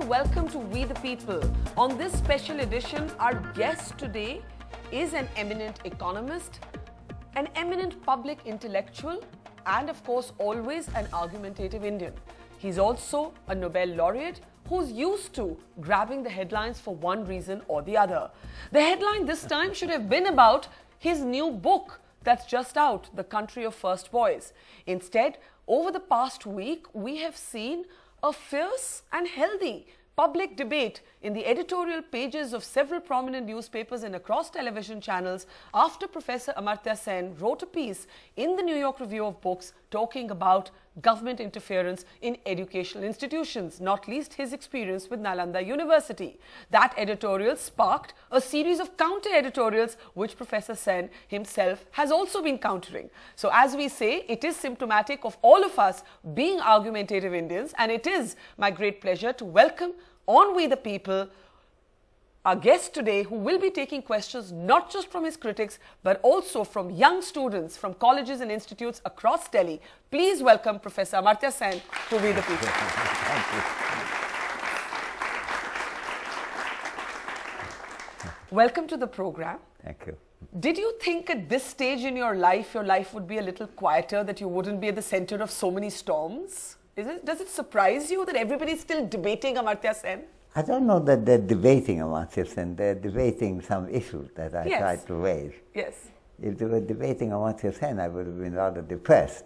welcome to We the People. On this special edition, our guest today is an eminent economist, an eminent public intellectual, and of course always an argumentative Indian. He's also a Nobel laureate who's used to grabbing the headlines for one reason or the other. The headline this time should have been about his new book that's just out, The Country of First Boys. Instead, over the past week, we have seen a fierce and healthy public debate in the editorial pages of several prominent newspapers and across television channels after Professor Amartya Sen wrote a piece in the New York Review of Books talking about government interference in educational institutions, not least his experience with Nalanda University. That editorial sparked a series of counter-editorials which Professor Sen himself has also been countering. So as we say, it is symptomatic of all of us being argumentative Indians, and it is my great pleasure to welcome on We the People our guest today, who will be taking questions not just from his critics but also from young students from colleges and institutes across Delhi. Please welcome Professor Amartya Sen to We the People. Thank you. Welcome to the program. Thank you. Did you think at this stage in your life would be a little quieter, that you wouldn't be at the center of so many storms? Does it surprise you that everybody's still debating Amartya Sen? I don't know that they're debating Amartya Sen. They're debating some issues that I tried to raise. Yes. If they were debating Amartya Sen, I would have been rather depressed.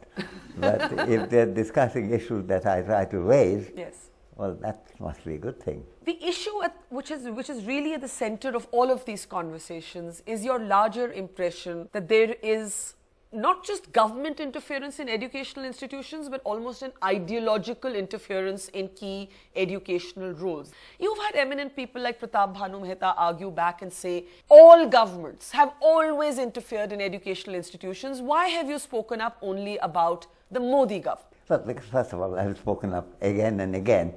But if they're discussing issues that I try to raise, yes, well, that must be a good thing. The issue which is really at the center of all of these conversations is your larger impression that there is not just government interference in educational institutions, but almost an ideological interference in key educational roles. You've had eminent people like Pratap Bhanu Mehta argue back and say, all governments have always interfered in educational institutions. Why have you spoken up only about the Modi government? Well, because first of all, I've spoken up again and again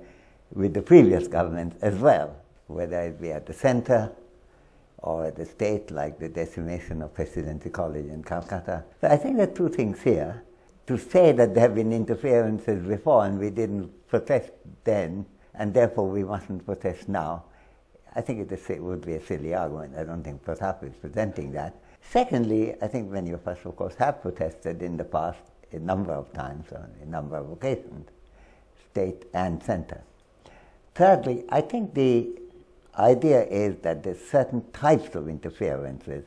with the previous government as well, whether it be at the center or at the state, like the decimation of Presidency College in Calcutta. So I think there are two things here. To say that there have been interferences before and we didn't protest then, and therefore we mustn't protest now, I think it would be a silly argument. I don't think Pratap is presenting that. Secondly, I think many of us, of course, have protested in the past a number of times, on a number of occasions, state and center. Thirdly, I think the idea is that there's certain types of interferences,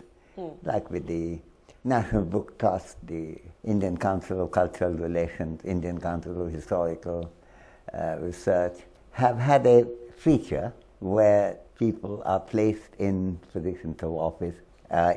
like with the National Book Trust, the Indian Council of Cultural Relations, Indian Council of Historical Research, have had a feature where people are placed in positions of office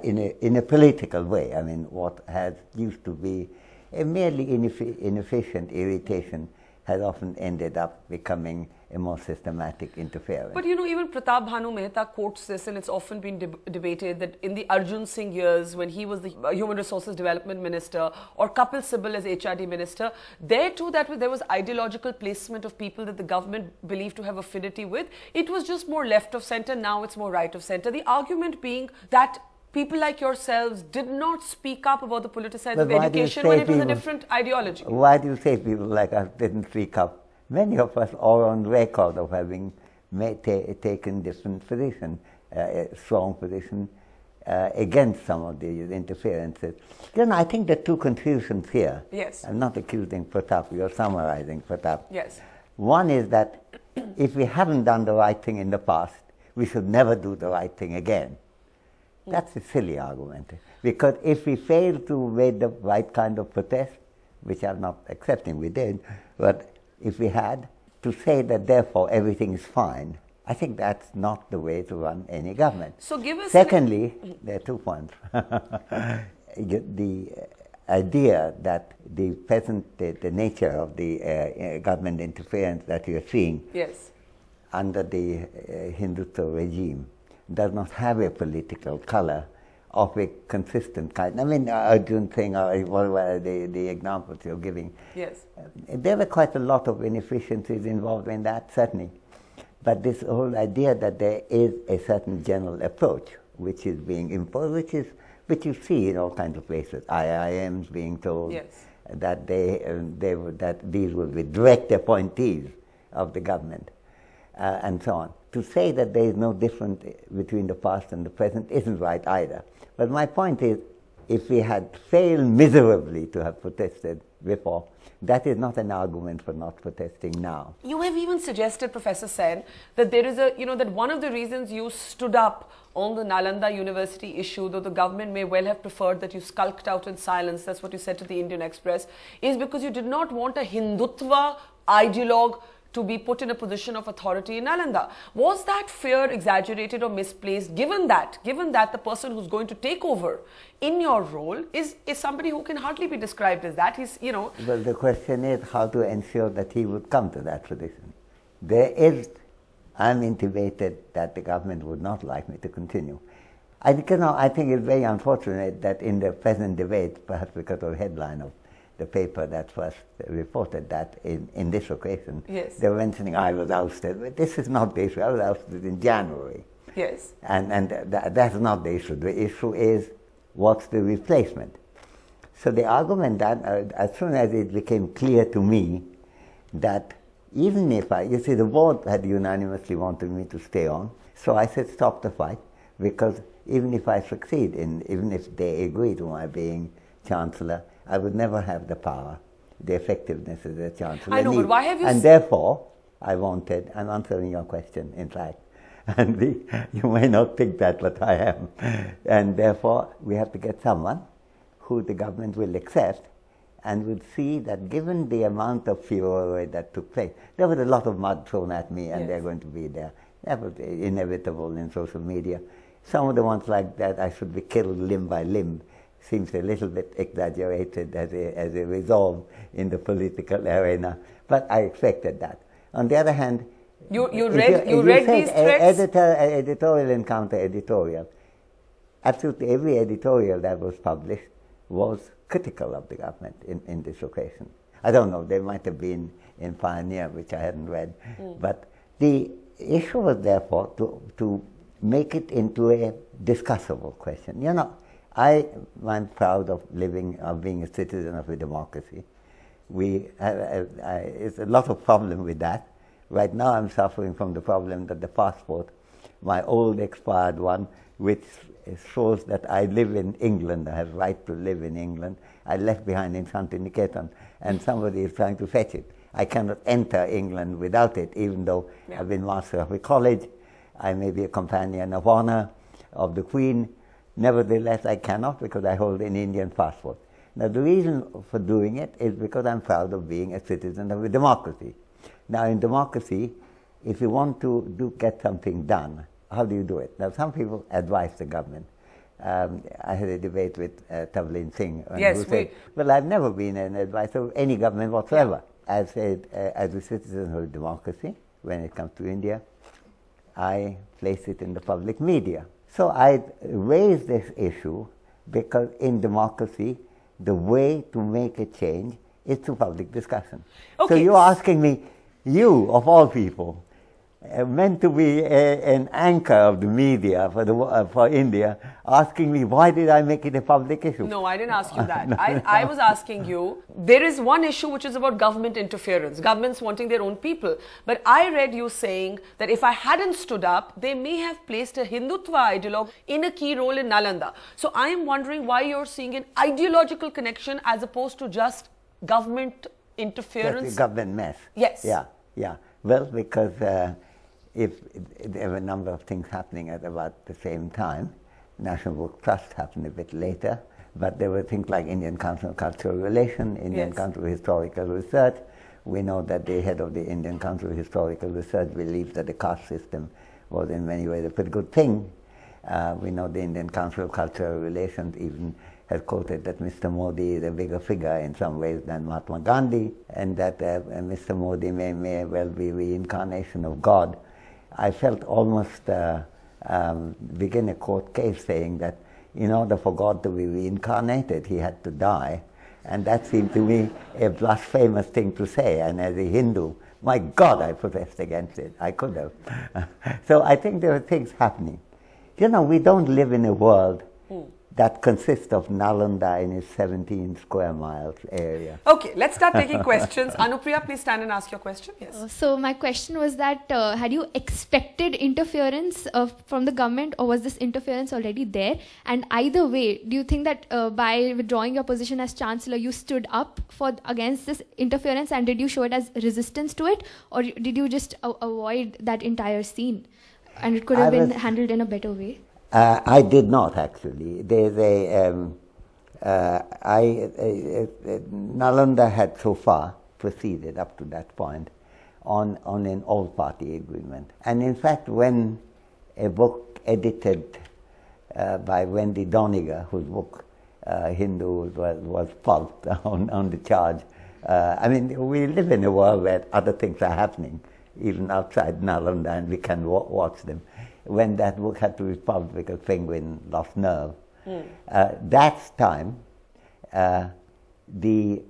in a political way. I mean, what has used to be a merely inefficient irritation has often ended up becoming a more systematic interference. But you know, even Pratap Bhanu Mehta quotes this, and it's often been debated that in the Arjun Singh years, when he was the Human Resources Development Minister, or Kapil Sibal as HRD Minister, there too there was ideological placement of people that the government believed to have affinity with. It was just more left of centre, now it's more right of centre. The argument being that people like yourselves did not speak up about the politicization of education when it was a different ideology. Why do you say people like us didn't speak up? Many of us are on record of having taken different positions, a strong position against some of these interferences. You know, I think there are two confusions here. Yes. I'm not accusing Pratap, you're summarizing Pratap. Yes. One is that if we haven't done the right thing in the past, we should never do the right thing again. That's a silly argument. Because if we fail to make the right kind of protest, which I'm not accepting we did, but if we had, to say that therefore everything is fine, I think that's not the way to run any government. So give us... Secondly, there are 2 points. The idea that the nature of the government interference that you're seeing under the Hindutva regime does not have a political color of a consistent kind. I mean, Arjun thing, or the examples you're giving. Yes. There were quite a lot of inefficiencies involved in that, certainly. But this whole idea that there is a certain general approach which is being imposed, which you see in all kinds of places, IIMs being told that that these will be direct appointees of the government. and so on. To say that there is no difference between the past and the present isn't right either. But my point is, if we had failed miserably to have protested before, that is not an argument for not protesting now. You have even suggested, Professor Sen, that there is that one of the reasons you stood up on the Nalanda University issue, though the government may well have preferred that you skulked out in silence, that's what you said to the Indian Express, is because you did not want a Hindutva ideologue to be put in a position of authority in Nalanda. Was that fear exaggerated or misplaced, given that the person who's going to take over in your role is somebody who can hardly be described as that? He's, Well, the question is how to ensure that he would come to that position. I'm intimated that the government would not like me to continue. I think it's very unfortunate that in the present debate, perhaps because of the headline of the paper that first reported that in this occasion, yes, they were mentioning I was ousted. But this is not the issue. I was ousted in January. Yes. And that's not the issue. The issue is what's the replacement. So the argument that as soon as it became clear to me that even if the board had unanimously wanted me to stay on, so I said stop the fight, because even if I succeed, even if they agree to my being Chancellor, I would never have the power, the effectiveness as a Chancellor. I know, but why have you... And therefore, I'm answering your question, in fact, and you may not think that, but I am. And therefore, we have to get someone who the government will accept and will see that given the amount of furor that took place, there was a lot of mud thrown at me, and yes, they're going to be there. That was inevitable in social media. Some of the ones like that, I should be killed limb by limb, seems a little bit exaggerated as a resolve in the political arena, but I expected that. On the other hand, you read these threats? Editorial and counter-editorial. Absolutely every editorial that was published was critical of the government in this occasion. I don't know, there might have been in Pioneer, which I hadn't read, but the issue was therefore to make it into a discussable question. I'm proud of being a citizen of a democracy. It's a lot of problem with that. Right now I'm suffering from the problem that the passport, my old expired one, which shows that I live in England, I have right to live in England, I left behind in Shantiniketan, and somebody is trying to fetch it. I cannot enter England without it, even though I've been Master of a college, I may be a companion of honor of the Queen. Nevertheless, I cannot because I hold an Indian passport. Now, the reason for doing it is because I'm proud of being a citizen of a democracy. Now, in democracy, if you want to get something done, how do you do it? Now, some people advise the government. I had a debate with Tavleen Singh, who said, well, I've never been an advisor of any government whatsoever. As a citizen of a democracy, when it comes to India, I place it in the public media. So I raised this issue because in democracy, the way to make a change is through public discussion. Okay. So you're asking me, you of all people, meant to be an anchor of the media for India, asking me why did I make it a public issue? No, I didn't ask you that. I was asking you, there is one issue which is about government interference, governments wanting their own people. But I read you saying that if I hadn't stood up, they may have placed a Hindutva ideologue in a key role in Nalanda. So I am wondering why you're seeing an ideological connection as opposed to just government interference. That's a government mess. Yes. Yeah. Well, because if there were a number of things happening at about the same time. National Book Trust happened a bit later, but there were things like Indian Council of Cultural Relations, Indian Council of Historical Research. We know that the head of the Indian Council of Historical Research believed that the caste system was in many ways a pretty good thing. We know the Indian Council of Cultural Relations even has quoted that Mr. Modi is a bigger figure in some ways than Mahatma Gandhi, and that Mr. Modi may well be reincarnation of God. I felt almost begin a court case saying that in order for God to be reincarnated, he had to die. And that seemed to me a blasphemous thing to say. And as a Hindu, my God, I protest against it. I could have. So I think there are things happening. We don't live in a world that consists of Nalanda in its 17 square miles area. Okay, let's start taking questions. Anupriya, please stand and ask your question. Yes. So my question was that had you expected interference from the government, or was this interference already there? And either way, do you think that by withdrawing your position as Chancellor, you stood up against this interference, and did you show it as resistance to it, or did you just avoid that entire scene and it could have been handled in a better way? I did not actually. There's Nalanda had so far proceeded up to that point on an all-party agreement. And in fact, when a book edited by Wendy Doniger, whose book Hindu was pulped on the charge, I mean, we live in a world where other things are happening, even outside Nalanda, and we can watch them. When that book had to be pulped because Penguin lost nerve, that time, Wendy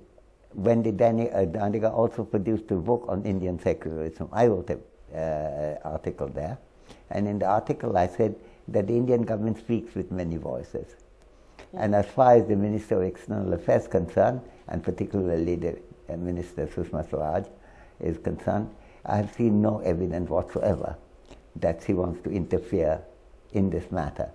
Doniger also produced a book on Indian secularism. I wrote an article there, and in the article I said that the Indian government speaks with many voices. And as far as the Minister of External Affairs is concerned, and particularly the Minister Sushma Swaraj is concerned, I have seen no evidence whatsoever that she wants to interfere in this matter.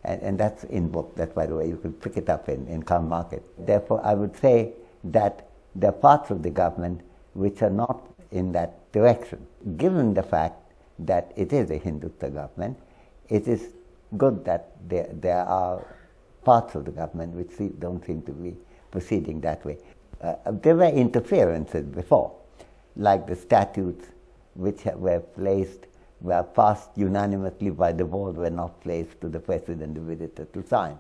And that's in book. That, by the way, you can pick it up in Calm Market. Therefore, I would say that there are parts of the government which are not in that direction. Given the fact that it is a Hindutva government, it is good that there are parts of the government which don't seem to be proceeding that way. There were interferences before, like the statutes which were passed unanimously by the board, were not placed to the president, the visitor, to sign.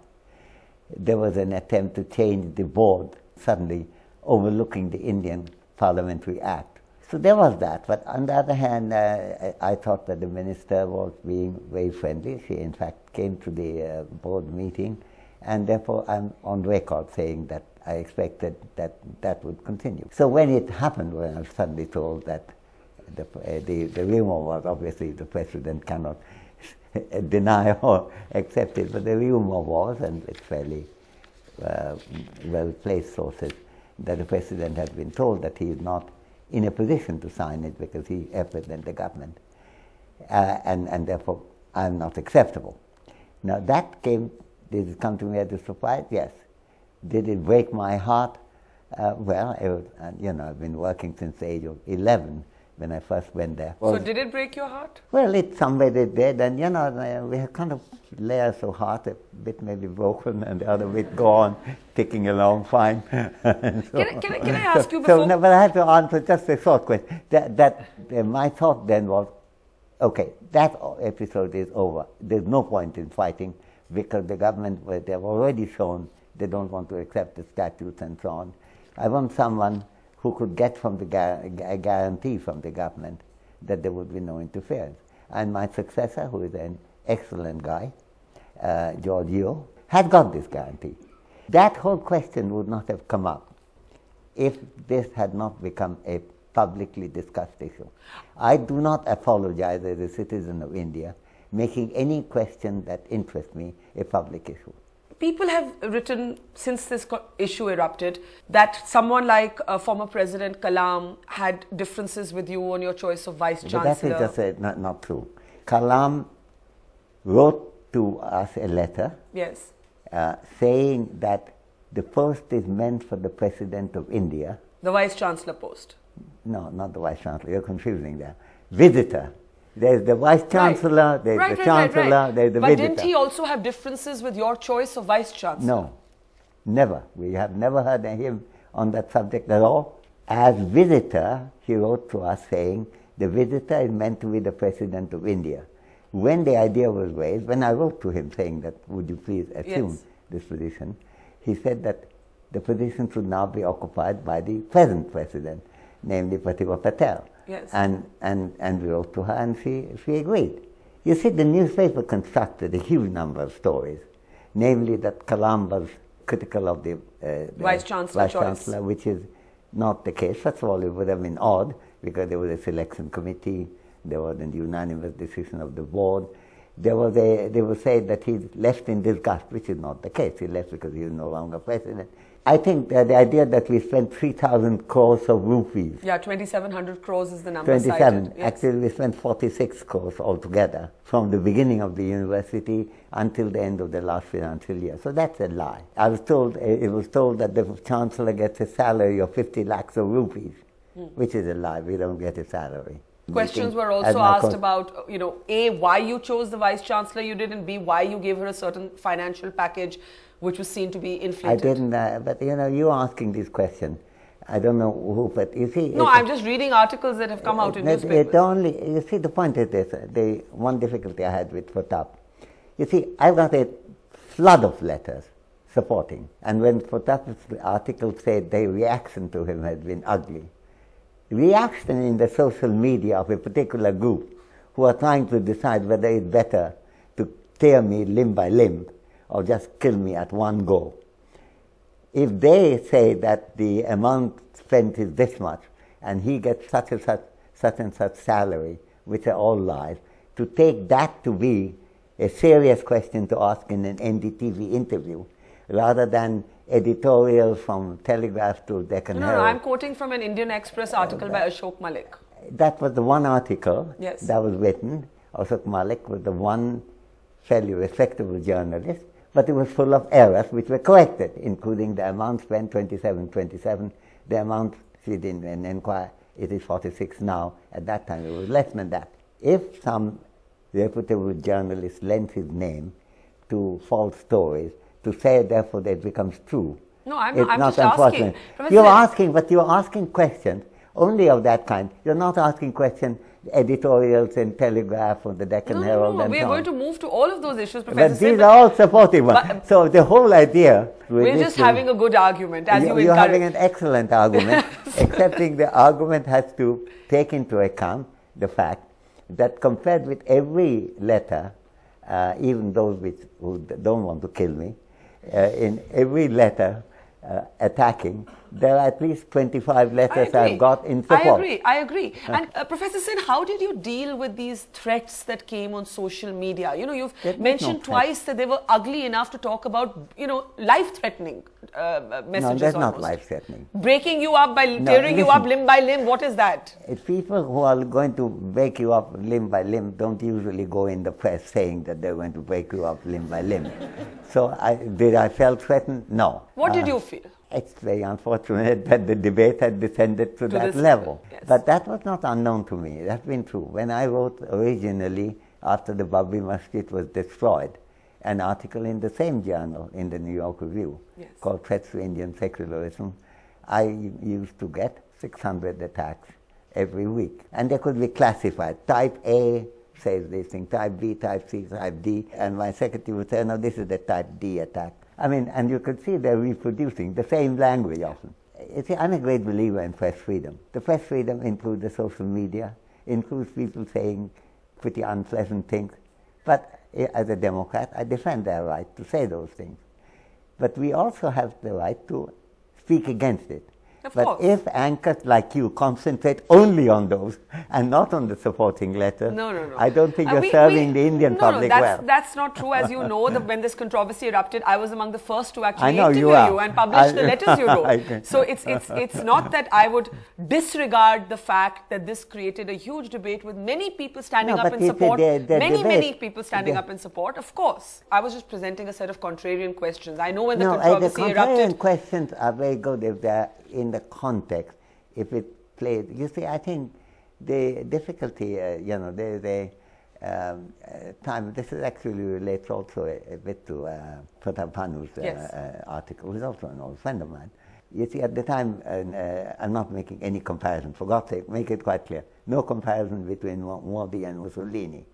There was an attempt to change the board, suddenly overlooking the Indian Parliamentary Act. So there was that. But on the other hand, I thought that the minister was being very friendly. She, in fact, came to the board meeting, and therefore I'm on record saying that I expected that would continue. So when it happened, when I was suddenly told that the rumor was, obviously the president cannot deny or accept it, but the rumor was, and it's fairly well-placed sources, that the president had been told that he is not in a position to sign it because he represents the government, and therefore I'm not acceptable. Now that did it come to me as a surprise? Yes. Did it break my heart? Well, I've been working since the age of 11 when I first went there. So did it break your heart? Well, it somewhere did, and we have kind of layers of heart, a bit maybe broken and the other bit go on, ticking along fine. So, can I ask you before? But I have to answer just a short question. My thought then was, okay, that episode is over. There's no point in fighting because the government, they've already shown they don't want to accept the statutes and so on. I want someone who could get from a guarantee from the government that there would be no interference. And my successor, who is an excellent guy, George Yeo, has got this guarantee. That whole question would not have come up if this had not become a publicly discussed issue. I do not apologize as a citizen of India making any question that interests me a public issue. People have written, since this issue erupted, that someone like former President Kalam had differences with you on your choice of Vice Chancellor. But that is just not true. Kalam wrote to us a letter yes. Saying that the post is meant for the President of India. The Vice Chancellor post? No, not the Vice Chancellor. You're confusing there. Visitor. There's the Vice Chancellor, there's the Chancellor, there's the visitor. But didn't he also have differences with your choice of Vice Chancellor? No, never. We have never heard him on that subject at all. As visitor, he wrote to us saying, the visitor is meant to be the President of India. When the idea was raised, when I wrote to him saying that, would you please assume this position, he said that the position should now be occupied by the present President, namely Pratibha Patel. Yes. And we wrote to her and she agreed. You see, the newspaper constructed a huge number of stories, namely that Kalam was critical of the Vice Chancellor, which is not the case. First of all, it would have been odd because there was a selection committee, there was a unanimous decision of the board. they will say that he left in disgust, which is not the case. He left because he is no longer president. I think that the idea that we spent 3,000 crores of rupees. Yeah, 2,700 crores is the number 27. cited. Yes. Actually, we spent 46 crores altogether from the beginning of the university until the end of the last financial year. So that's a lie. I was told, it was told that the chancellor gets a salary of 50 lakhs of rupees, which is a lie. We don't get a salary. Questions were also asked about, A, why you chose the Vice Chancellor you did, and B, why you gave her a certain financial package which was seen to be inflated. I didn't, but you're asking these questions. I don't know who, but you see... No, I'm just reading articles that have come out in newspapers. You see, the point is this, the one difficulty I had with Fatap. You see, I got a flood of letters supporting, and when Fatap's article said the reaction to him had been ugly, reaction in the social media of a particular group who are trying to decide whether it's better to tear me limb by limb or just kill me at one go. If they say that the amount spent is this much and he gets such and such salary, which are all lies, to take that to be a serious question to ask in an NDTV interview rather than editorials from Telegraph to Deccan Herald. No, I'm quoting from an Indian Express article by Ashok Malik. That was the one article yes. that was written. Ashok Malik was the one fairly respectable journalist, but it was full of errors which were corrected, including the amount spent, 27, the amount she didn't inquire, it is 46 now. At that time it was less than that. If some reputable journalist lends his name to false stories, to say therefore that it becomes true. No, I'm not just asking. You're asking questions only of that kind. You're not asking questions, editorials in Telegraph or the Deccan Herald and we're so on. going to move to all of those issues, Professor But these are all supportive ones. So the whole idea... We're just having a good argument, as you encourage. You're having an excellent argument, excepting the argument has to take into account the fact that compared with every letter, even those who don't want to kill me, in every letter attacking, there are at least 25 letters I've got in support. I agree. And Professor Sen, how did you deal with these threats that came on social media? You've mentioned twice that they were ugly enough to talk about, life-threatening messages. No, that's not life-threatening. Breaking you up by tearing you up limb by limb, what is that? People who are going to break you up limb by limb don't usually go in the press saying that they're going to break you up limb by limb. So did I feel threatened? No. What did you feel? It's very unfortunate that the debate had descended to that level. Yes. But that was not unknown to me. That's been true. When I wrote originally, after the Babri Masjid was destroyed, an article in the same journal, in the New York Review, called Threats to Indian Secularism, I used to get 600 attacks every week. And they could be classified. Type A says this thing, type B, type C, type D, and my secretary would say, no, this is the type D attack. I mean, and you could see they're reproducing the same language often. You see, I'm a great believer in press freedom. The press freedom includes the social media, includes people saying pretty unpleasant things. But as a Democrat, I defend their right to say those things. But we also have the right to speak against it. But if anchors like you concentrate only on those and not on the supporting letters, I don't think you're serving the Indian public well. That's not true. As you know, when this controversy erupted, I was among the first to actually interview you and publish the letters you wrote. So it's not that I would disregard the fact that this created a huge debate with many people standing up in support. Many people standing up in support. Of course. I was just presenting a set of contrarian questions. I know when the controversy erupted. The contrarian questions are very good if they're in the context, if it plays. You see, I think the difficulty, time, this is actually relates also a bit to Pratap Bhanu's article, who's also an old friend of mine. You see, at the time, I'm not making any comparison, for God's sake, make it quite clear, no comparison between Modi and Mussolini.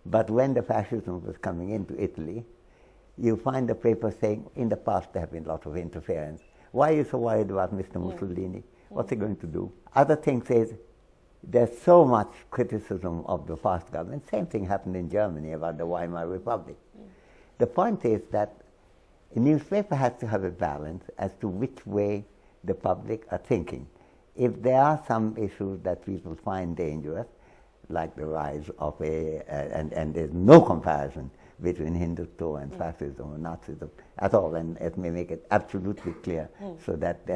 But when the fascism was coming into Italy, you find the paper saying, in the past there have been a lot of interference. Why are you so worried about Mr. Mussolini? What's he going to do? Other thing says, there's so much criticism of the past government. Same thing happened in Germany about the Weimar Republic. The point is that a newspaper has to have a balance as to which way the public are thinking. If there are some issues that people find dangerous, like the rise of and there's no comparison between Hindutva and fascism or Nazism at all, and let me make it absolutely clear so that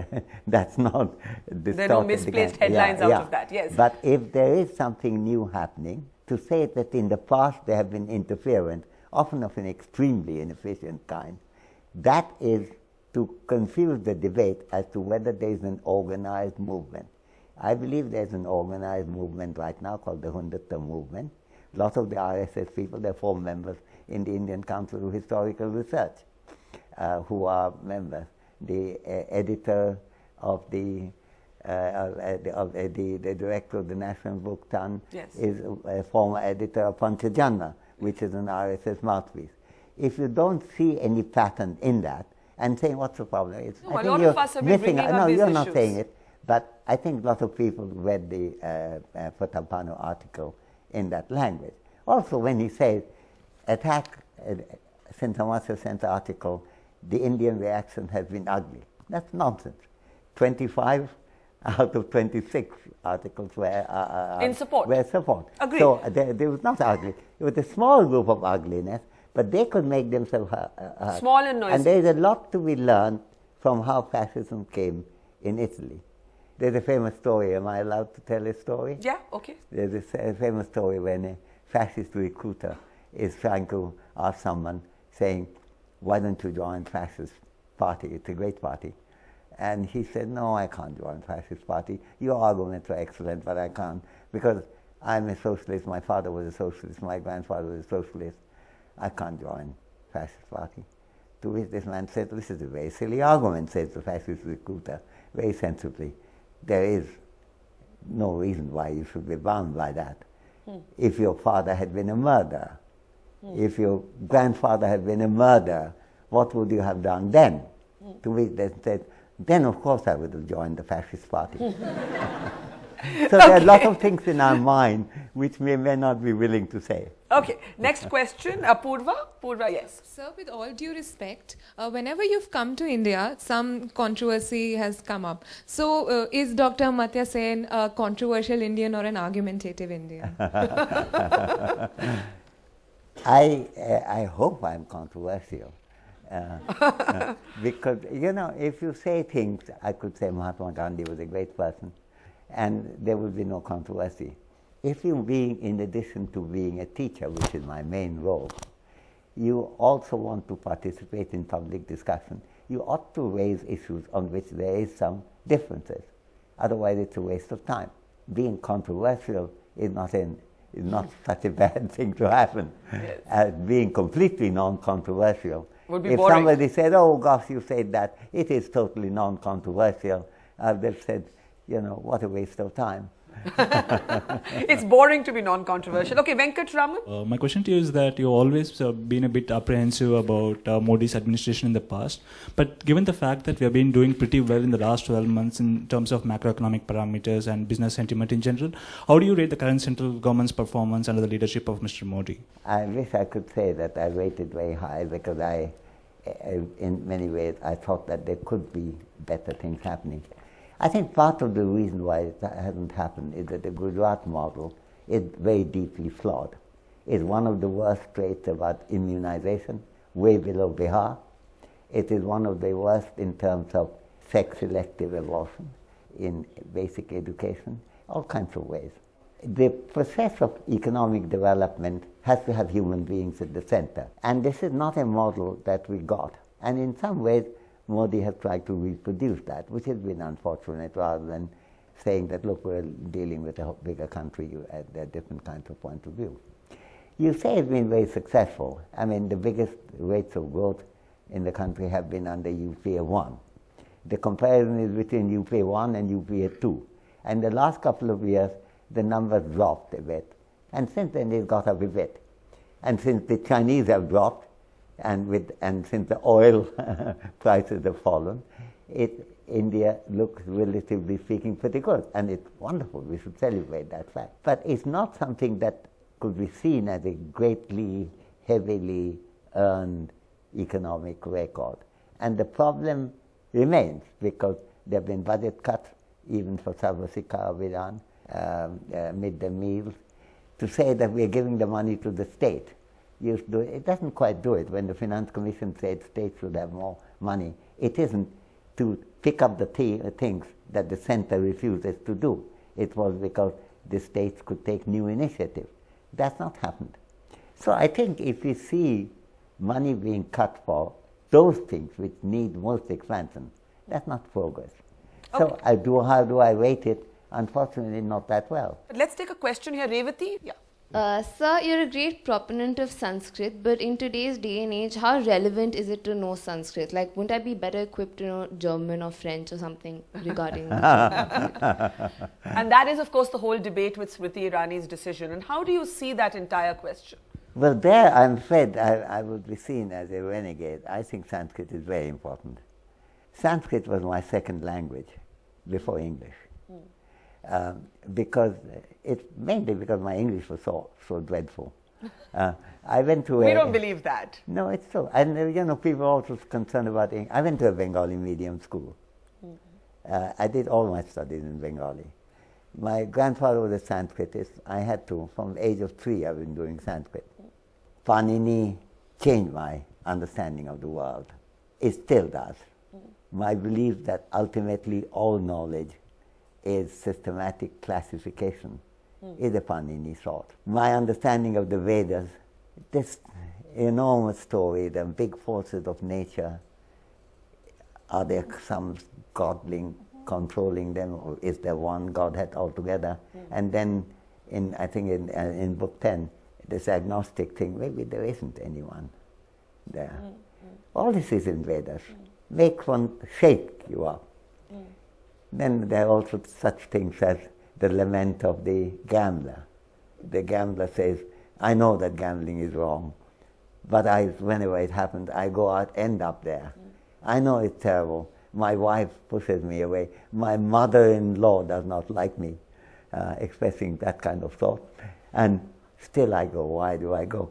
that's not distorted. There are no misplaced headlines out of that, yes. But if there is something new happening, to say that in the past there have been interference, often of an extremely inefficient kind, that is to confuse the debate as to whether there is an organized movement. I believe there's an organized movement right now called the Hindutva movement. Lots of the RSS people, they're former members in the Indian Council of Historical Research, who are members. The editor of the director of the National Book Ton is a former editor of Panchajanna, which is an RSS mouthpiece. If you don't see any pattern in that, and saying what's the problem? It's, no, a lot of us have been bringing up these you're issues. not saying it, but I think a lot of people read the Potampano article in that language. Also, when he says, attack since Amartya Sen's article, the Indian reaction has been ugly. That's nonsense. 25 out of 26 articles were in support. Were support. Agreed. So there was not ugly. It was a small group of ugliness, but they could make themselves heard. Small and noisy. And there is a lot to be learned from how fascism came in Italy. There's a famous story. Am I allowed to tell a story? Yeah, okay. There's a famous story when a fascist recruiter is trying to ask someone, saying, why don't you join fascist party? It's a great party. And he said, no, I can't join fascist party. Your arguments are excellent, but I can't, because I'm a socialist. My father was a socialist. My grandfather was a socialist. I can't join fascist party. To which this man said, this is a very silly argument, says the fascist recruiter, very sensibly. There is no reason why you should be bound by that. If your father had been a murderer, if your grandfather had been a murderer, what would you have done then? To which they said, then of course I would have joined the fascist party. So there are a lot of things in our mind which we may not be willing to say. Okay, next question, Purva. Purva, yes. Sir, with all due respect, whenever you've come to India, some controversy has come up. So, is Dr. Amartya Sen a controversial Indian or an argumentative Indian? I hope I'm controversial. Because, you know, if you say things, I could say Mahatma Gandhi was a great person, and there will be no controversy. If you being, in addition to being a teacher, which is my main role, you also want to participate in public discussion, you ought to raise issues on which there is some differences. Otherwise, it's a waste of time. Being controversial is not such a bad thing to happen. Yes. As being completely non-controversial. Would be if boring. somebody said, oh gosh, you said that, it is totally non-controversial, they've said, you know, what a waste of time. It's boring to be non-controversial. Okay, Venkat Raman. My question to you is that you've always been a bit apprehensive about Modi's administration in the past, but given the fact that we have been doing pretty well in the last 12 months in terms of macroeconomic parameters and business sentiment in general, how do you rate the current central government's performance under the leadership of Mr. Modi? I wish I could say that I rated very high, because in many ways, I thought that there could be better things happening. I think part of the reason why it hasn't happened is that the Gujarat model is very deeply flawed. It's one of the worst traits about immunization, way below Bihar. It is one of the worst in terms of sex-selective abortion in basic education, all kinds of ways. The process of economic development has to have human beings at the center. And this is not a model that we got. And in some ways, Modi has tried to reproduce that, which has been unfortunate, rather than saying that, look, we're dealing with a bigger country, there are different kinds of point of view. You say it's been very successful. I mean, the biggest rates of growth in the country have been under UPA 1. The comparison is between UPA 1 and UPA 2. And the last couple of years, the numbers dropped a bit. And since then, they've got up a bit. And since the Chinese have dropped, and since the oil prices have fallen, India looks, relatively speaking, pretty good. And it's wonderful. We should celebrate that fact. But it's not something that could be seen as a greatly, heavily earned economic record. And the problem remains, because there have been budget cuts, even for Sarva Shikha Abhiyan, midday meals. to say that we are giving the money to the state. It doesn't quite do it. When the Finance Commission said states should have more money, it isn't to pick up the things that the center refuses to do. It was because the states could take new initiatives. That's not happened. So I think if we see money being cut for those things which need most expansion, that's not progress. Okay. So how do I rate it? Unfortunately, not that well. But let's take a question here. Revati? Yeah. Sir, you're a great proponent of Sanskrit, but in today's day and age, how relevant is it to know Sanskrit? Like, wouldn't I be better equipped to know German or French or something regarding And that is, of course, the whole debate with Smriti Irani's decision. And how do you see that entire question? Well, there I'm afraid I would be seen as a renegade. I think Sanskrit is very important. Sanskrit was my second language before English. Mainly because my English was so dreadful. I went to We don't believe that. No, it's true. And people are also concerned about English. I went to a Bengali medium school. I did all my studies in Bengali. My grandfather was a Sanskritist. I had to, from the age of 3, I've been doing Sanskrit. Panini changed my understanding of the world. It still does. My belief that ultimately all knowledge is systematic classification is a Panini thought. My understanding of the Vedas, this enormous story, the big forces of nature, are there some godling controlling them, or is there one Godhead altogether? And then, I think in book 10, this agnostic thing, maybe there isn't anyone there. All this is in Vedas. Make one shake you up. Then there are also such things as the lament of the gambler. The gambler says, I know that gambling is wrong, but whenever it happens, I go out, end up there. I know it's terrible. My wife pushes me away. My mother-in-law does not like me, expressing that kind of thought. And still I go. Why do I go?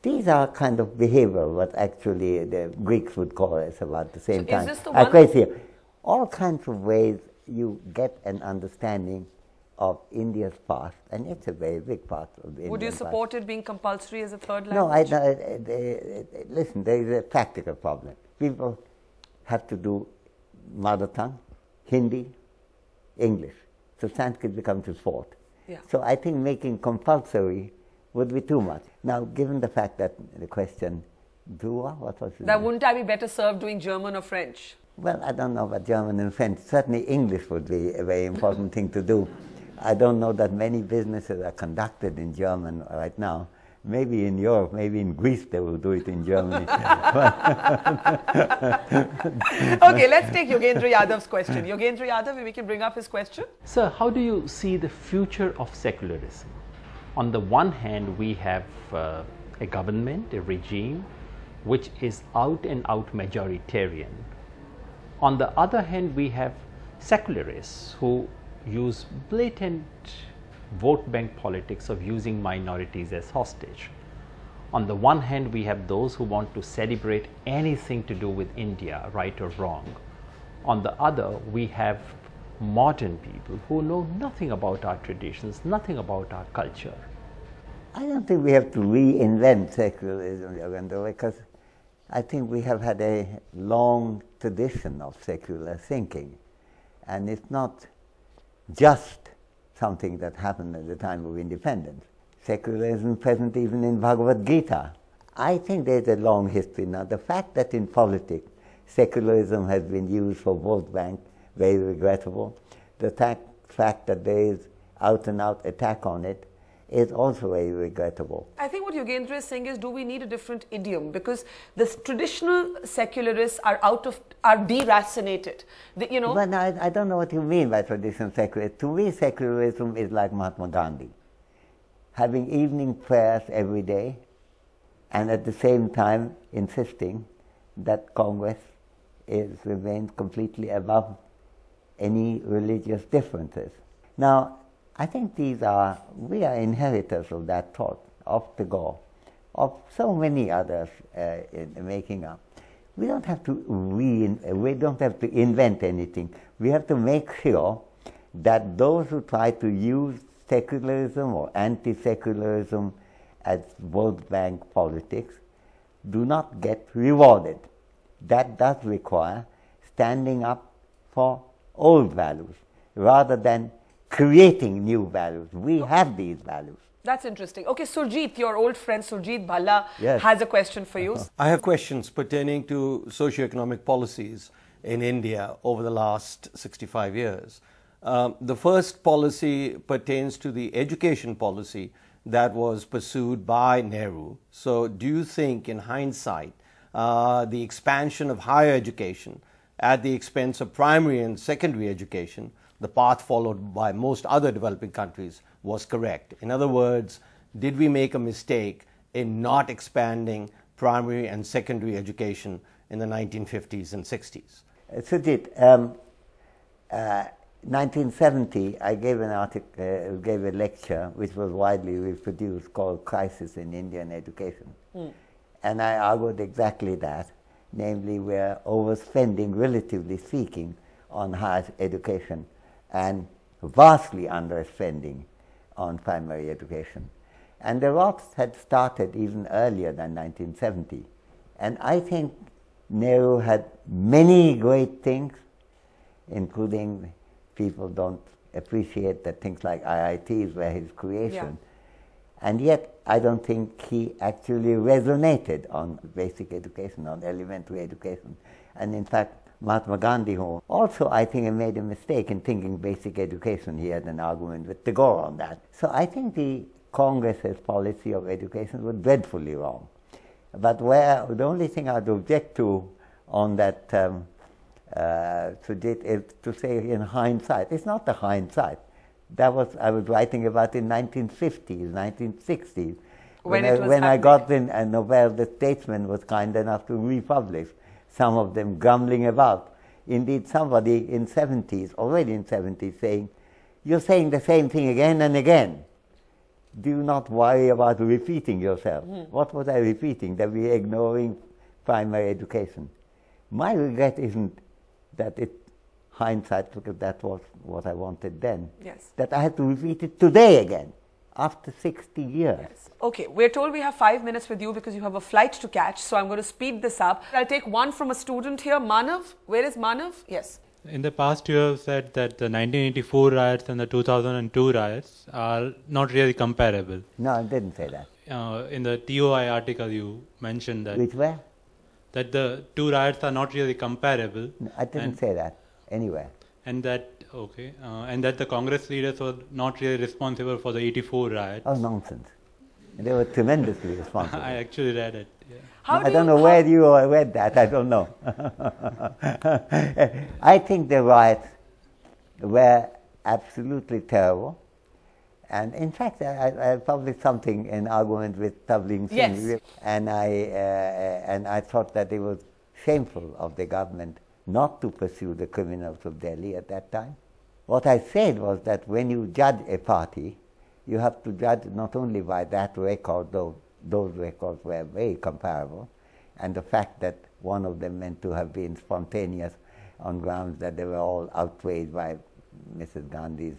These are kind of behavior, what actually the Greeks would call us about the same time. Is this the one? Crazy. All kinds of ways you get an understanding of India's past, and it's a very big part of the Indian Would you past. support it being compulsory as a third No, language? listen, there is a practical problem. People have to do mother tongue, Hindi, English. So Sanskrit becomes its fourth. Yeah. So I think making compulsory would be too much. Now, given the fact that the question, what was it? That wouldn't I be better served doing German or French? Well, I don't know about German and French. Certainly English would be a very important thing to do. I don't know that many businesses are conducted in German right now. Maybe in Europe, maybe in Greece they will do it in Germany. Okay, let's take Yogendra Yadav's question. Yogendra Yadav, we can bring up his question. Sir, how do you see the future of secularism? On the one hand, we have a government, a regime, which is out and out majoritarian. On the other hand, we have secularists who use blatant vote bank politics of using minorities as hostage. On the one hand, we have those who want to celebrate anything to do with India, right or wrong. On the other, we have modern people who know nothing about our traditions, nothing about our culture. I don't think we have to reinvent secularism, Yogendra, because I think we have had a long tradition of secular thinking, and it's not just something that happened at the time of independence. Secularism present even in Bhagavad Gita. I think there's a long history now. The fact that in politics secularism has been used for vote bank, very regrettable. The fact that there is out and out attack on it is also very regrettable. I think what Yogendra is saying is, do we need a different idiom? Because the traditional secularists are deracinated. But I don't know what you mean by traditional secularism. To me, secularism is like Mahatma Gandhi, having evening prayers every day, and at the same time insisting that Congress remains completely above any religious differences. Now, I think we are inheritors of that thought, of de Gaulle, of so many others in making up. We don't have to invent anything. We have to make sure that those who try to use secularism or anti-secularism as vote bank politics do not get rewarded. That does require standing up for old values rather than creating new values. We have these values. That's interesting. Okay, Surjit, your old friend Surjit Bhalla Yes. has a question for you. I have questions pertaining to socio-economic policies in India over the last 65 years. The first policy pertains to the education policy that was pursued by Nehru. So do you think, in hindsight, the expansion of higher education at the expense of primary and secondary education, the path followed by most other developing countries, was correct? In other words, did we make a mistake in not expanding primary and secondary education in the 1950s and 60s? Sujit, 1970, I gave an article, gave a lecture which was widely reproduced called "Crisis in Indian Education," and I argued exactly that, namely, we're overspending, relatively speaking, on higher education, and vastly underspending on primary education. And the riots had started even earlier than 1970, and I think Nehru had many great things, including people don't appreciate that things like IITs were his creation. Yeah. And yet, I don't think he actually resonated on basic education, on elementary education. And in fact, Mahatma Gandhi, who also I think made a mistake in thinking basic education, he had an argument with Tagore on that. So I think the Congress's policy of education was dreadfully wrong. But where the only thing I'd object to on that Sujit is to say in hindsight. It's not the hindsight. That was I was writing about in 1950s, 1960s. When I got the Nobel, the Statesman was kind enough to republish some of them grumbling about. Indeed, somebody in 70s, already in 70s, saying, "You're saying the same thing again and again. Do not worry about repeating yourself." What was I repeating? That we're ignoring primary education. My regret isn't that hindsight, because that was what I wanted then. Yes. That I had to repeat it today again, after 60 years. Yes. Okay, we're told we have 5 minutes with you because you have a flight to catch, so I'm going to speed this up. I'll take one from a student here. Manav, where is Manav? Yes. In the past, you have said that the 1984 riots and the 2002 riots are not really comparable. No, I didn't say that. In the TOI article, you mentioned that. Which where? That the two riots are not really comparable. No, I didn't say that anywhere. And that, okay, and that the Congress leaders were not really responsible for the 84 riots. Oh, nonsense. They were tremendously responsible. I actually read it. Yeah. I don't know where you read that, I don't know. I think the riots were absolutely terrible. And in fact, I published something in argument with Tabling Singh. Yes. And I thought that it was shameful of the government not to pursue the criminals of Delhi at that time. What I said was that when you judge a party, you have to judge not only by that record, though those records were very comparable, and the fact that one of them meant to have been spontaneous on grounds that they were all outraged by Mrs. Gandhi's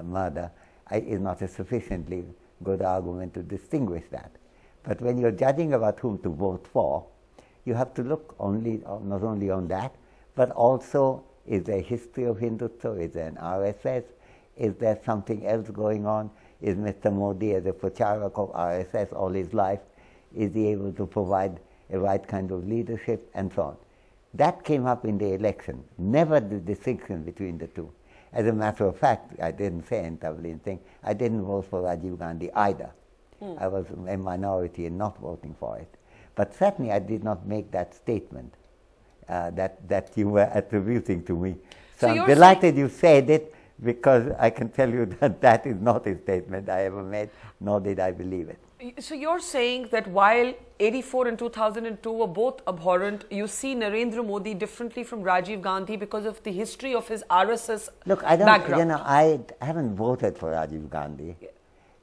murder, is not a sufficiently good argument to distinguish that. But when you're judging about whom to vote for, you have to look not only on that, but also, is there a history of Hindutva? Is there an RSS? Is there something else going on? Is Mr. Modi, as a pracharak of RSS all his life, is he able to provide a right kind of leadership, and so on? That came up in the election, never the distinction between the two. As a matter of fact, I didn't say in Tavlin thing, I didn't vote for Rajiv Gandhi either. I was a minority in not voting for it. But certainly I did not make that statement that you were attributing to me. So I'm delighted you said it, because I can tell you that that is not a statement I ever made, nor did I believe it. So you're saying that while 84 and 2002 were both abhorrent, you see Narendra Modi differently from Rajiv Gandhi because of the history of his RSS Look, I don't, background. I haven't voted for Rajiv Gandhi. Yeah.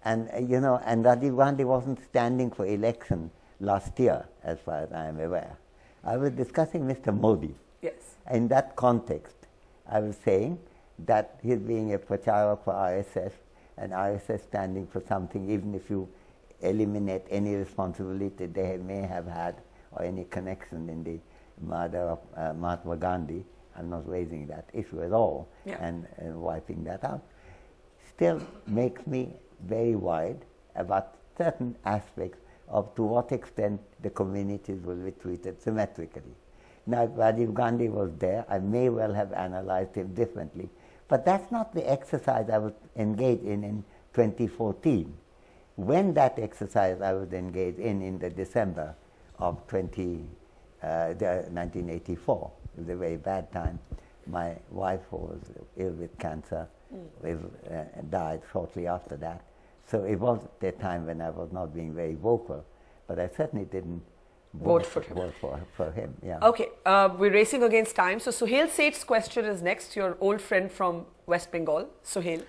And, and Rajiv Gandhi wasn't standing for election last year, as far as I am aware. I was discussing Mr. Modi. Yes. In that context, I was saying that his being a pracharak for RSS an RSS standing for something, even if you eliminate any responsibility they may have had or any connection in the murder of Mahatma Gandhi. I'm not raising that issue at all and wiping that out. Still makes me very worried about certain aspects of to what extent the communities will be treated symmetrically. Now, if Rajiv Gandhi was there, I may well have analyzed him differently. But that's not the exercise I was engaged in 2014. When that exercise I was engaged in the December of 1984, it was a very bad time. My wife was ill with cancer, died shortly after that. So it was the time when I was not being very vocal, but I certainly didn't vote for him. Yeah. Okay, we're racing against time. So Suhail Seth's question is next, your old friend from West Bengal. Suhail.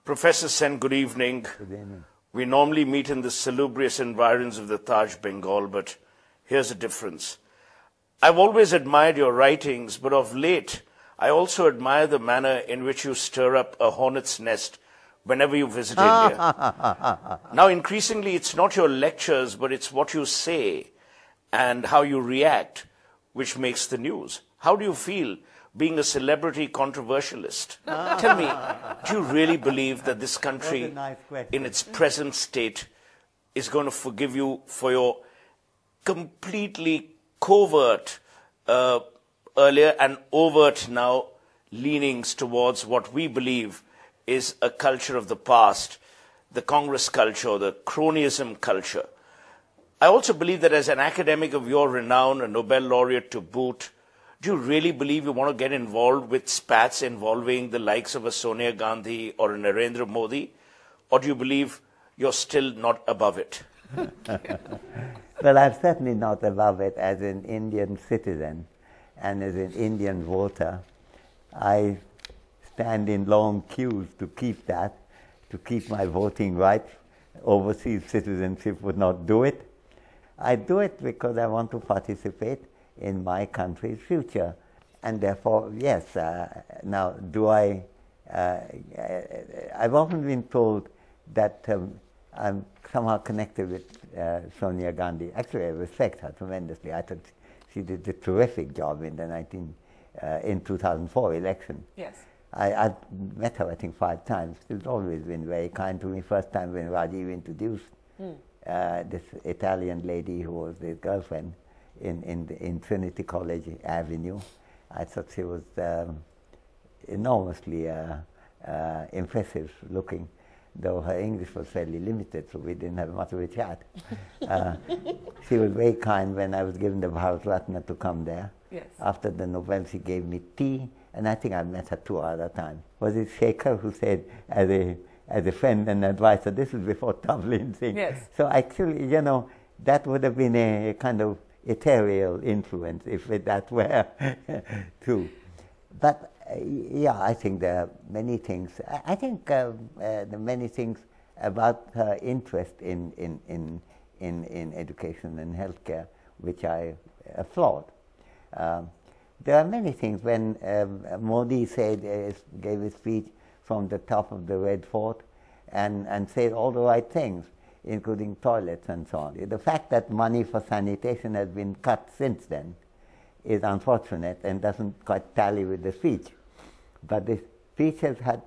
Professor Sen, good evening. Good evening. We normally meet in the salubrious environs of the Taj, Bengal, but here's the difference. I've always admired your writings, but of late, I also admire the manner in which you stir up a hornet's nest whenever you visit India. Now, increasingly, it's not your lectures, but it's what you say and how you react, which makes the news. How do you feel being a celebrity controversialist? Tell me, do you really believe that this country, in its present state, is going to forgive you for your completely covert earlier and overt now leanings towards what we believe is a culture of the past, the Congress culture, the cronyism culture? I also believe that as an academic of your renown, a Nobel laureate to boot, do you really believe you want to get involved with spats involving the likes of a Sonia Gandhi or a Narendra Modi? Or do you believe you're still not above it? Well, I'm certainly not above it as an Indian citizen and as an Indian voter. I stand in long queues to keep my voting rights. Overseas citizenship would not do it. I do it because I want to participate in my country's future. And therefore, yes, now do I've often been told that I'm somehow connected with Sonia Gandhi. Actually, I respect her tremendously. I thought she did a terrific job in the 2004 election. Yes. I met her, I think, 5 times. She's always been very kind to me. First time when Rajiv introduced this Italian lady who was his girlfriend in Trinity College Avenue, I thought she was enormously impressive looking, though her English was fairly limited, so we didn't have much of a chat. She was very kind when I was given the Bharat Ratna to come there. Yes. After the Nobel, she gave me tea, and I think I met her 2 other times. Was it Shekhar who said, as a friend and advisor, this is before Dublin thing. Yes. So actually, you know, that would have been a kind of ethereal influence if that were true. But yeah, I think there are many things. I think the many things about her interest in education and healthcare, which I applaud. There are many things. When Modi gave a speech from the top of the Red Fort and said all the right things, including toilets and so on. The fact that money for sanitation has been cut since then is unfortunate and doesn't quite tally with the speech. But the speech has had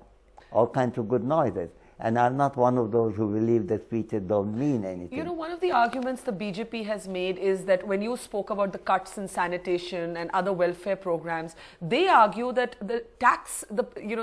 all kinds of good noises. And I'm not one of those who believe that speeches don't mean anything. You know, one of the arguments the BJP has made is that when you spoke about the cuts in sanitation and other welfare programs, they argue that the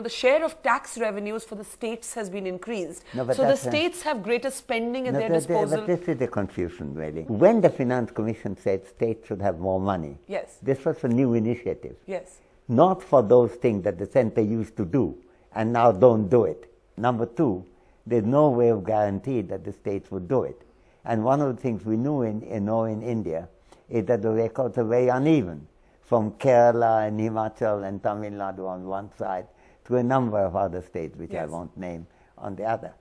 share of tax revenues for the states has been increased. No, so the states have greater spending at their disposal. But this is the confusion, really. When the Finance Commission said states should have more money, yes, this was a new initiative. Yes. Not for those things that the center used to do and now don't do it. Number 2, there's no way of guarantee that the states would do it. And one of the things we know in India is that the records are very uneven, from Kerala and Himachal and Tamil Nadu on one side to a number of other states, which I won't name, on the other.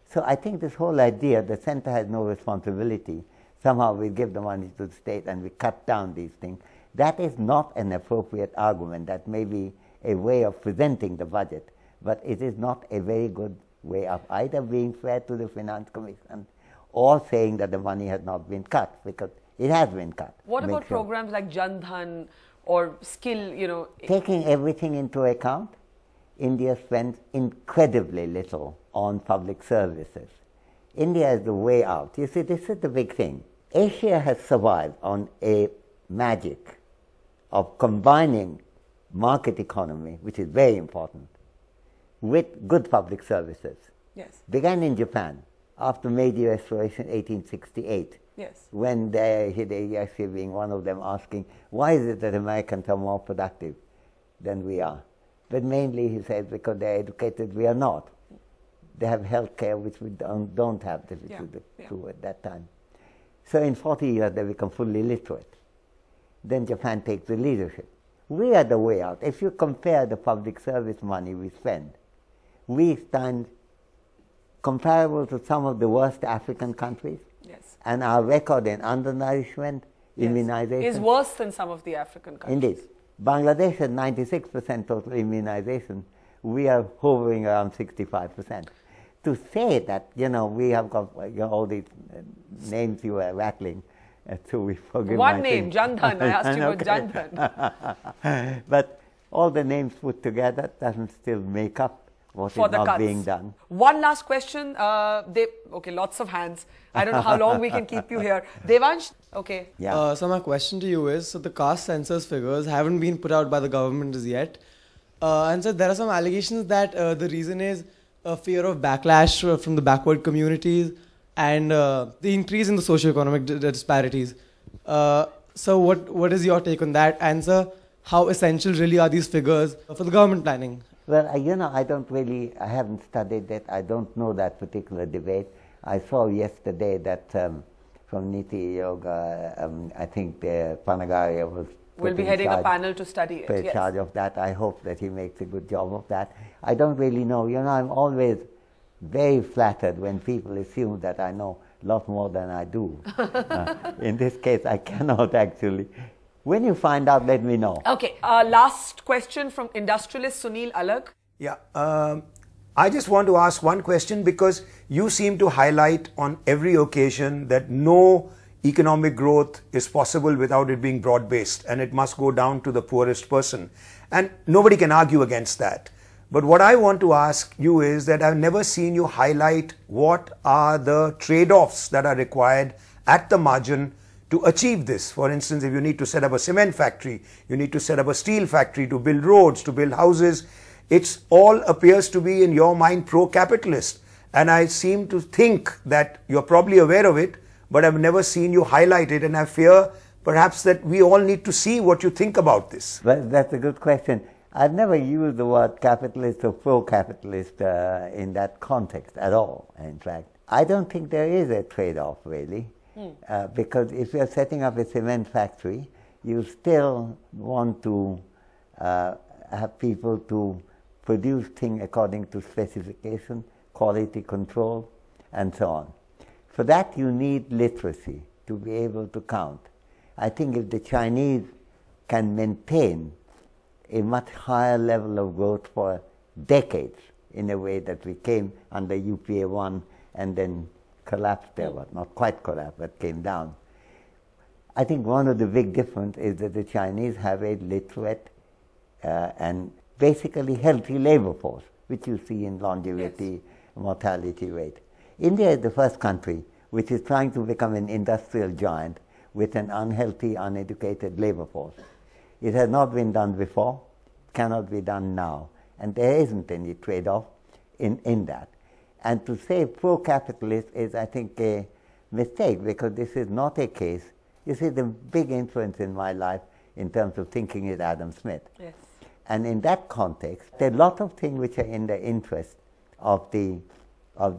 So I think this whole idea, the center has no responsibility, somehow we give the money to the state and we cut down these things, that is not an appropriate argument. That may be a way of presenting the budget, but it is not a very good way of either being fair to the Finance Commission or saying that the money has not been cut, because it has been cut. What about programs like Jan Dhan or skill, you know? Taking everything into account, India spends incredibly little on public services. India is the way out. You see, this is the big thing. Asia has survived on a magic of combining market economy, which is very important, with good public services. Yes. Began in Japan after Meiji Restoration 1868. Yes. When Hideyoshi being one of them asking, why is it that Americans are more productive than we are? But mainly, he says, because they're educated, we are not. They have health care, which we don't have, which was true at that time. So in 40 years, they become fully literate. Then Japan takes the leadership. We are the way out. If you compare the public service money we spend, we stand comparable to some of the worst African countries. Yes. And our record in undernourishment, immunization, is worse than some of the African countries. Indeed. Bangladesh has 96% total immunization. We are hovering around 65%. To say that, you know, we have got all these names you were rattling, so we forgive one name, Jan Dhan. I asked you about Jan Dhan. But all the names put together doesn't still make up what is not being done. One last question. Okay, lots of hands. I don't know how long we can keep you here. Devansh, okay. Yeah. So my question to you is, so the caste census figures haven't been put out by the government as yet. And so there are some allegations that the reason is a fear of backlash from the backward communities and the increase in the socio-economic disparities. So what is your take on that? And sir, how essential really are these figures for the government planning? Well, you know, I haven't studied that. I don't know that particular debate. I saw yesterday that from Niti Yoga, I think Panagaria will be heading a panel to study it. In charge of that. I hope that he makes a good job of that. I don't really know. You know, I'm always very flattered when people assume that I know a lot more than I do. In this case, I cannot actually. When you find out, let me know. Okay, last question from industrialist Sunil Alag. Yeah, I just want to ask one question, because you seem to highlight on every occasion that no economic growth is possible without it being broad-based, and it must go down to the poorest person. And nobody can argue against that. But what I want to ask you is that I've never seen you highlight what are the trade-offs that are required at the margin to achieve this. For instance, if you need to set up a cement factory, you need to set up a steel factory to build roads, to build houses, it all appears to be in your mind pro-capitalist. And I seem to think that you're probably aware of it, but I've never seen you highlight it, and I fear perhaps that we all need to see what you think about this. Well, that's a good question. I've never used the word capitalist or pro-capitalist in that context at all, in fact. I don't think there is a trade-off, really. Because if you're setting up a cement factory, you still want to have people to produce things according to specification, quality control, and so on. For that, you need literacy to be able to count. I think if the Chinese can maintain a much higher level of growth for decades in a way that we came under UPA 1 and then collapsed there, but not quite collapsed, but came down. I think one of the big differences is that the Chinese have a literate and basically healthy labor force, which you see in longevity, mortality rate. India is the first country which is trying to become an industrial giant with an unhealthy, uneducated labor force. It has not been done before, cannot be done now, and there isn't any trade-off in that. And to say pro-capitalist is, I think, a mistake, because this is not a case. You see, the big influence in my life in terms of thinking is Adam Smith. Yes. And in that context, there are a lot of things which are in the interest of the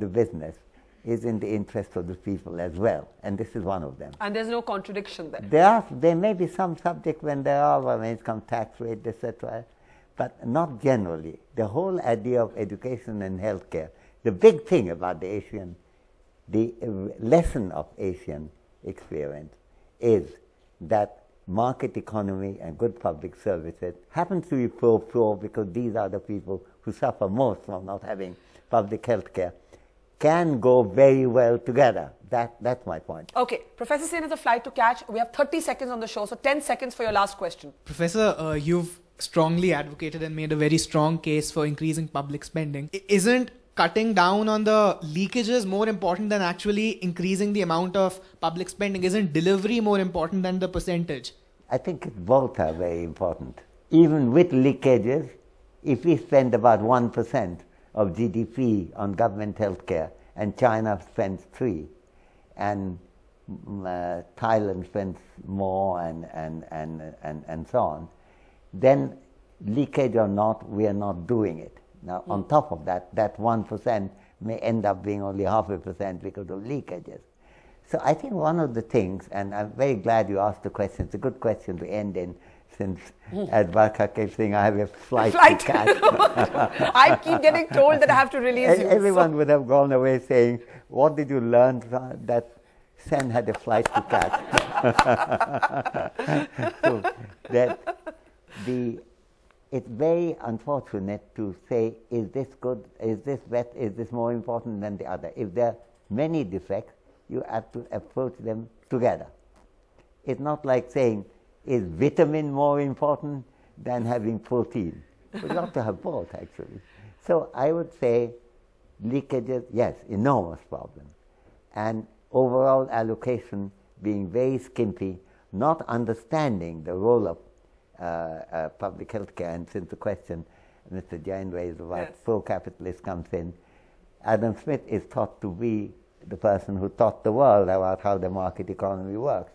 business is in the interest of the people as well, and this is one of them. And there's no contradiction there. There may be some subject when there are, when it comes tax rate, etc., but not generally. The whole idea of education and healthcare, the big thing about the lesson of Asian experience is that market economy and good public services happens to be pro-poor, because these are the people who suffer most from not having public health care can go very well together. That's my point. Okay, Professor Sen has a flight to catch. We have 30 seconds on the show, so 10 seconds for your last question. Professor, you've strongly advocated and made a very strong case for increasing public spending. Isn't cutting down on the leakages more important than actually increasing the amount of public spending? Isn't delivery more important than the percentage? I think both are very important. Even with leakages, if we spend about 1% of GDP on government health care, and China spends 3%, and Thailand spends more, and so on, then leakage or not, we are not doing it. Now, on top of that, that 1% may end up being only 0.5% because of leakages. So I think one of the things, and I'm very glad you asked the question, it's a good question to end in, since Advarka keeps saying I have a flight to catch. I keep getting told that I have to release you. Everyone would have gone away saying, what did you learn that Sen had a flight to catch? So it's very unfortunate to say, is this good, is this better, is this more important than the other? If there are many defects, you have to approach them together. It's not like saying, is vitamin more important than having protein? You have to have both, actually. So I would say leakages, yes, enormous problem. And overall allocation being very skimpy, not understanding the role of public health care. And since the question Mr. Jain raised about pro-capitalist comes in, Adam Smith is thought to be the person who taught the world about how the market economy works.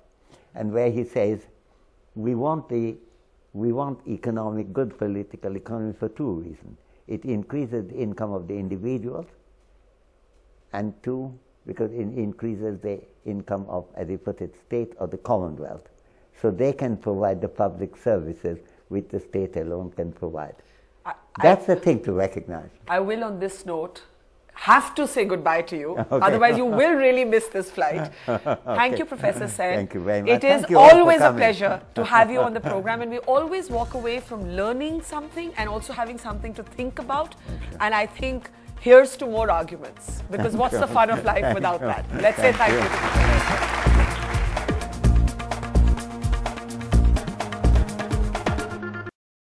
And where he says, we want economic, good political economy for 2 reasons. It increases the income of the individuals, and 2, because it increases the income of, as he put it, state or the Commonwealth. So they can provide the public services which the state alone can provide. That's the thing to recognize. I will, on this note, have to say goodbye to you. Okay. Otherwise, you will really miss this flight. Okay. Thank you, Professor Sen. Thank you very much. It is always a pleasure to have you on the program, and we always walk away from learning something and also having something to think about. Okay. And I think here's to more arguments, because what's the fun of life without that? Let's say thank you to Professor Sen.